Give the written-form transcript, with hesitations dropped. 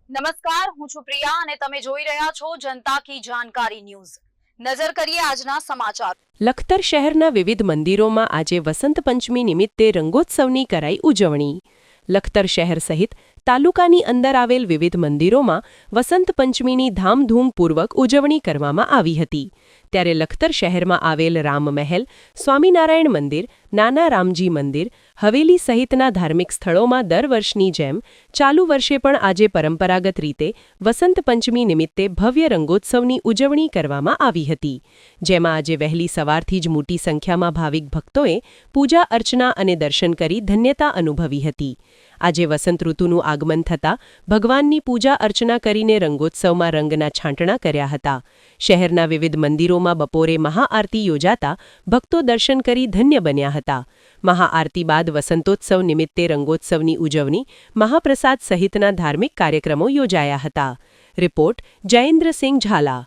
નમસ્કાર, હું છું પ્રિયા અને તમે જોઈ રહ્યા છો જનતા કી જાણકારી ન્યૂઝ। નજર કરીએ આજના સમાચાર। લખતર શહેરના વિવિધ મંદિરોમાં આજે વસંત પંચમી નિમિત્તે રંગોત્સવની કરાઈ ઉજવણી। લખતર શહેર સહિત તાલુકાની અંદર આવેલ વિવિધ મંદિરોમાં વસંત પંચમીની ધામધૂમપૂર્વક ઉજવણી કરવામાં આવી હતી। ત્યારે લખતર શહેરમાં આવેલ રામમહેલ, સ્વામિનારાયણ મંદિર, નાના રામજી મંદિર, હવેલી સહિતના ધાર્મિક સ્થળોમાં દર વર્ષની જેમ ચાલુ વર્ષે પણ આજે પરંપરાગત રીતે વસંત પંચમી નિમિત્તે ભવ્ય રંગોત્સવની ઉજવણી કરવામાં આવી હતી। જેમાં આજે વહેલી સવારથી જ મોટી સંખ્યામાં ભાવિક ભક્તોએ પૂજા અર્ચના અને દર્શન કરી ધન્યતા અનુભવી હતી। આજે વસંત ઋતુનું આગમન થતાં ભગવાનની પૂજા અર્ચના કરીને રંગોત્સવમાં રંગના છાંટણા કર્યા હતા। શહેરના વિવિધ મંદિરોમાં બપોરે મહાઆરતી યોજાતા ભક્તો દર્શન કરી ધન્ય બન્યા હતા। મહાઆરતી બાદ વસંતોત્સવ નિમિત્તે રંગોત્સવની ઉજવણી, મહાપ્રસાદ સહિતના ધાર્મિક કાર્યક્રમો યોજાયા હતા। રિપોર્ટ જયેન્દ્રસિંહ ઝાલા।